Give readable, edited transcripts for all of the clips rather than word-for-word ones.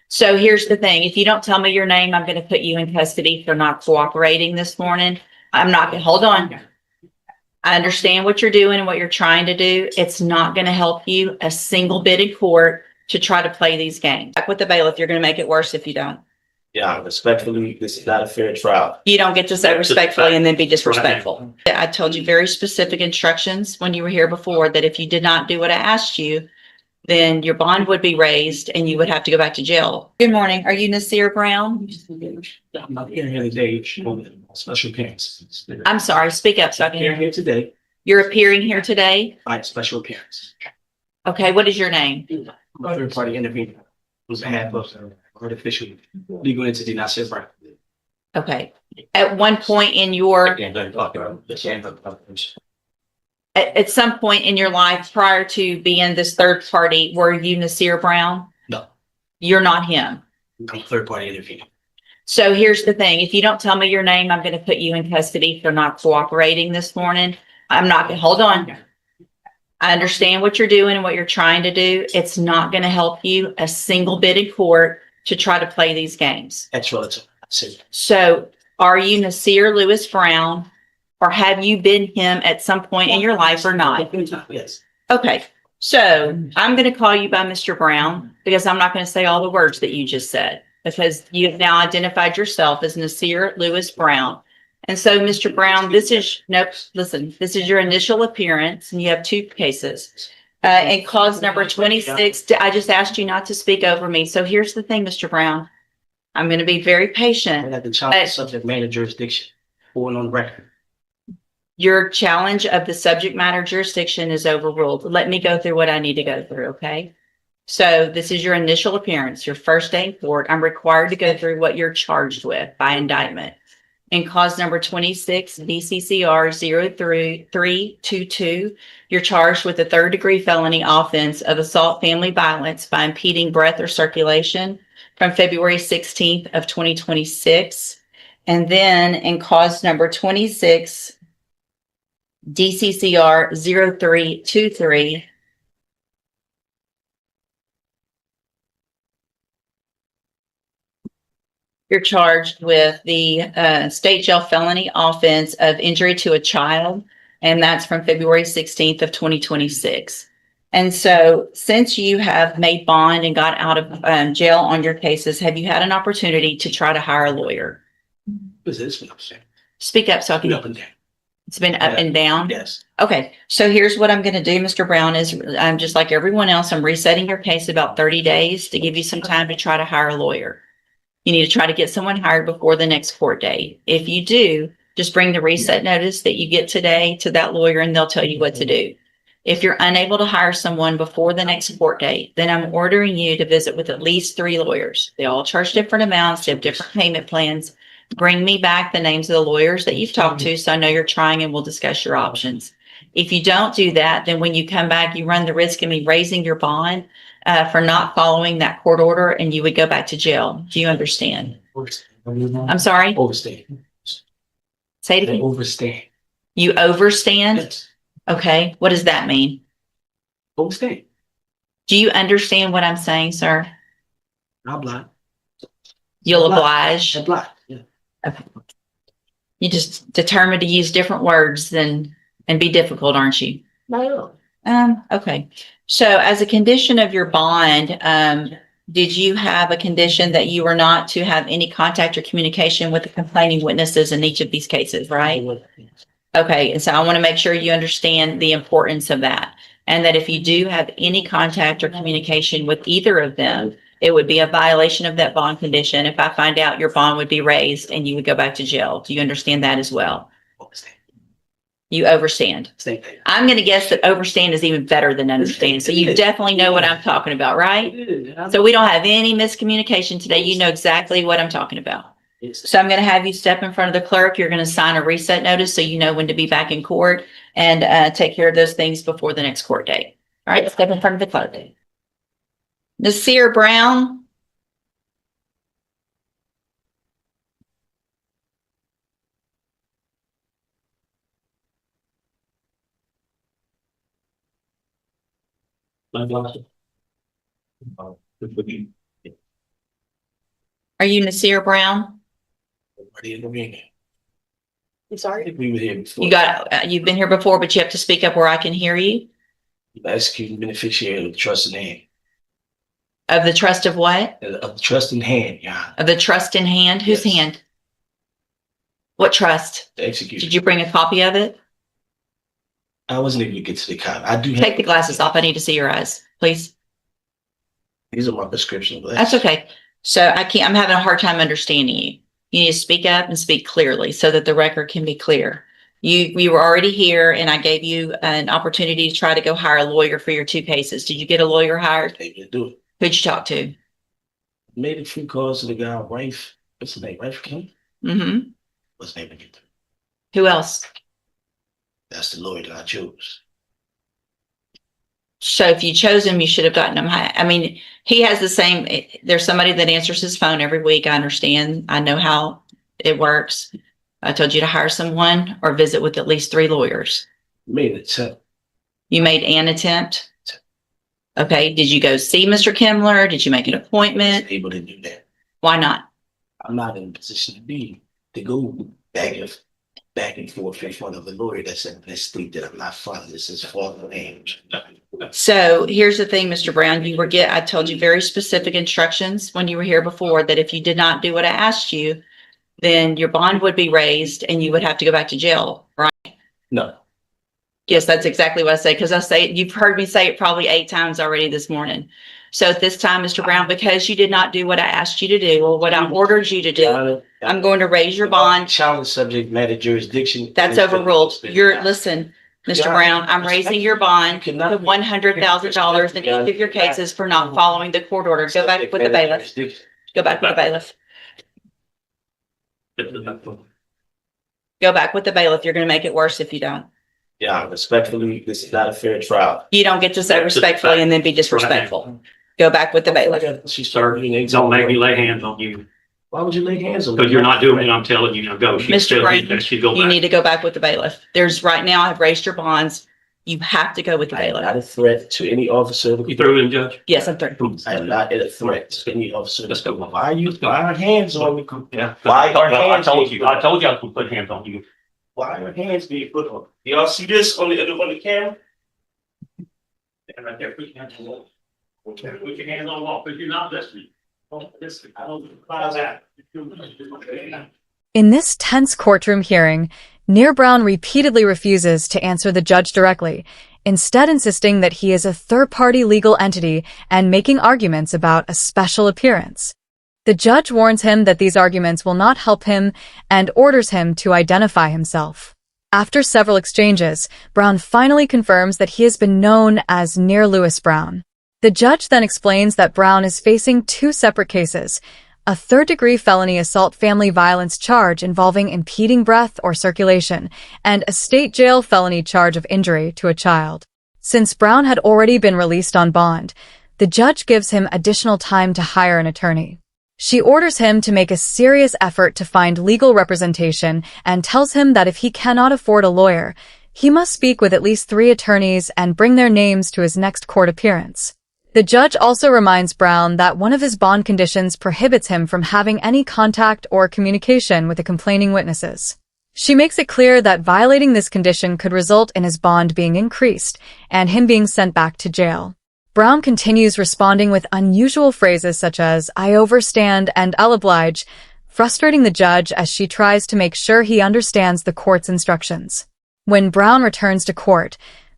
So here's the thing. If you don't tell me your name, I'm going to put you in custody for not cooperating this morning. I'm not going to hold on. I understand what you're doing and what you're trying to do. It's not going to help you a single bit in court to try to play these games. Back with the bailiff, you're going to make it worse if you don't. Yeah, respectfully, this is not a fair trial. You don't get to say respectfully and then be disrespectful. I told you very specific instructions when you were here before that if you did not do what I asked you, then your bond would be raised and you would have to go back to jail. Good morning. Are you Nasir Brown? I'm not here today on special appearance. I'm sorry, speak up so I can hear you. Here today You're appearing here today? by special appearance. Okay, what is your name? I'm a third party intervener on behalf of artificial legal entity, not said right. Okay. At one point in your, at some point in your life prior to being this third party, were you Nasir Brown? No. You're not him. I'm a third party intervener. So here's the thing. If you don't tell me your name, I'm going to put you in custody for not cooperating this morning. I'm not going to hold on. I understand what you're doing and what you're trying to do. It's not going to help you a single bit in court to try to play these games. That's relative. So are you Nasir Lewis Brown, or have you been him at some point in your life or not? Yes. Okay. So I'm going to call you by Mr. Brown because I'm not going to say all the words that you just said because you've now identified yourself as Nasir Lewis Brown. And so, Mr. Brown, this is your initial appearance and you have two cases. And cause number 26, I just asked you not to speak over me. So here's the thing, Mr. Brown. I'm going to be very patient. I got the child subject matter jurisdiction going on record. Your challenge of the subject matter jurisdiction is overruled. Let me go through what I need to go through, okay? So this is your initial appearance, your first day in court. I'm required to go through what you're charged with by indictment. In cause number 26, DCCR 0322, you're charged with a third-degree felony offense of assault family violence by impeding breath or circulation from February 16th of 2026. And then in cause number 26, DCCR 0323, you're charged with the state jail felony offense of injury to a child, and that's from February 16th of 2026. And so since you have made bond and got out of jail on your cases, have you had an opportunity to try to hire a lawyer? Speak up so I can. Up and down. It's been up and down? Yes. Okay, so here's what I'm going to do, Mr. Brown, is I'm just like everyone else. I'm resetting your case about 30 days to give you some time to try to hire a lawyer. You need to try to get someone hired before the next court date. If you do, just bring the reset notice that you get today to that lawyer and they'll tell you what to do. If you're unable to hire someone before the next court date, then I'm ordering you to visit with at least 3 lawyers. They all charge different amounts, they have different payment plans. Bring me back the names of the lawyers that you've talked to so I know you're trying and we'll discuss your options. If you don't do that, then when you come back, you run the risk of me raising your bond for not following that court order and you would go back to jail. Do you understand? I'm sorry? Overstand. Say it again. Overstand. You overstand? Yes. Okay. What does that mean? Overstand. Do you understand what I'm saying, sir? I'll block. You'll oblige? I'll block. Yeah. Okay. You just determined to use different words and be difficult, aren't you? No. Okay. So as a condition of your bond, did you have a condition that you were not to have any contact or communication with the complaining witnesses in each of these cases, right? Okay. And so I want to make sure you understand the importance of that. And that if you do have any contact or communication with either of them, it would be a violation of that bond condition. If I find out your bond would be raised and you would go back to jail. Do you understand that as well? Overstand. You overstand. I'm going to guess that overstand is even better than understand. So you definitely know what I'm talking about, right? So we don't have any miscommunication today. You know exactly what I'm talking about. So I'm going to have you step in front of the clerk. You're going to sign a reset notice so you know when to be back in court and take care of those things before the next court date. All right, step in front of the clerk. Nasir Brown. Are you Nasir Brown? Everybody in the meeting. I'm I sorry. think we were here before. You've been here before, but you have to speak up where I can hear you. Executing beneficiary of the trust in hand. Of the trust of what? Of the trust in hand, yeah. Of the trust in hand? Whose Yes. hand? What trust? The execution. Did you bring a copy of it? I wasn't able to get to the copy. I do Take the glasses off. I need to see your eyes, please. These are my prescription glasses. That's okay. So I'm having a hard time understanding you. You need to speak up and speak clearly so that the record can be clear. You were already here and I gave you an opportunity to try to go hire a lawyer for your 2 cases. Did you get a lawyer hired? Able to do it. Who'd you talk to? Made a few calls to the guy, Rife. What's his name? Rife King? Mm-hmm. What's his name again? Who else? That's the lawyer that I chose. So if you chose him, you should have gotten him high. I mean, he has the same, there's somebody that answers his phone every week. I understand. I know how it works. I told you to hire someone or visit with at least 3 lawyers. Made an attempt. You made an attempt? Okay. Did you go see Mr. Kimler? Did you make an appointment? Able to do that. Why not? I'm not in a position to go back and forth in front of a lawyer that's in this state that I'm not fond of. This is falling names. So here's the thing, Mr. Brown, I told you very specific instructions when you were here before that if you did not do what I asked you, then your bond would be raised and you would have to go back to jail, right? No. Yes, that's exactly what I say, because you've heard me say it probably 8 times already this morning. So at this time, Mr. Brown, because you did not do what I asked you to do or what I ordered you to do, I'm going to raise your bond. Challenge subject matter jurisdiction. That's overruled. Listen, Mr. Brown, I'm raising your bond to $100,000 in each of your cases for not following the court order. Go back with the bailiff. Go back with the bailiff. Go back with the bailiff. You're going to make it worse if you don't. Yeah, respectfully, this is not a fair trial. You don't get to say respectfully and then be disrespectful. Go back with the bailiff. She started. Don't make me lay hands on you, Why would you lay hands on me? because you're not doing what I'm telling you to go. Mr. Brown, She go you back. need to go back with the bailiff. Right now, I've raised your bonds. You have to go with the I am bailiff. not a threat to any officer. You through in, Judge? Yes, I'm through. I am not a threat to any officer. Let's go. Why are hands on me? Yeah. Why are I hands told being you, I told you I was gonna put hands on you. Why are hands being put on? Y'all see this on the camera? Stand right there, put your hands on the wall. Okay, put your hands on the wall, because you're not listening. Don't listen. I don't advise that. In this tense courtroom hearing, Nir Brown repeatedly refuses to answer the judge directly, instead insisting that he is a third-party legal entity and making arguments about a special appearance. The judge warns him that these arguments will not help him and orders him to identify himself. After several exchanges, Brown finally confirms that he has been known as Nir Lewis Brown. The judge then explains that Brown is facing 2 separate cases, a third-degree felony assault family violence charge involving impeding breath or circulation, and a state jail felony charge of injury to a child. Since Brown had already been released on bond, the judge gives him additional time to hire an attorney. She orders him to make a serious effort to find legal representation and tells him that if he cannot afford a lawyer, he must speak with at least 3 attorneys and bring their names to his next court appearance. The judge also reminds Brown that one of his bond conditions prohibits him from having any contact or communication with the complaining witnesses. She makes it clear that violating this condition could result in his bond being increased and him being sent back to jail. Brown continues responding with unusual phrases such as, "I overstand" and "I'll oblige," frustrating the judge as she tries to make sure he understands the court's instructions. When Brown returns to court,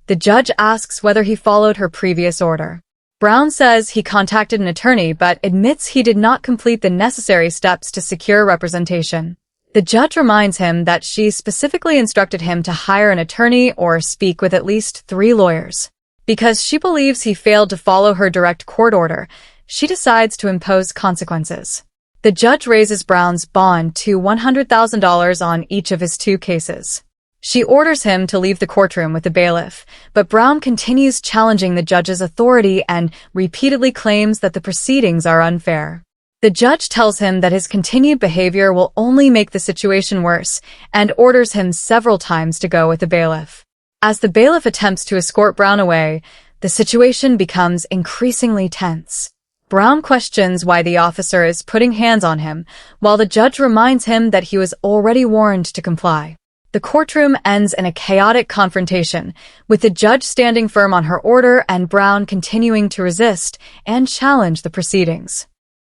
the judge asks whether he followed her previous order. Brown says he contacted an attorney but admits he did not complete the necessary steps to secure representation. The judge reminds him that she specifically instructed him to hire an attorney or speak with at least 3 lawyers. Because she believes he failed to follow her direct court order, she decides to impose consequences. The judge raises Brown's bond to $100,000 on each of his 2 cases. She orders him to leave the courtroom with the bailiff, but Brown continues challenging the judge's authority and repeatedly claims that the proceedings are unfair. The judge tells him that his continued behavior will only make the situation worse and orders him several times to go with the bailiff. As the bailiff attempts to escort Brown away, the situation becomes increasingly tense. Brown questions why the officer is putting hands on him, while the judge reminds him that he was already warned to comply. The courtroom ends in a chaotic confrontation, with the judge standing firm on her order and Brown continuing to resist and challenge the proceedings.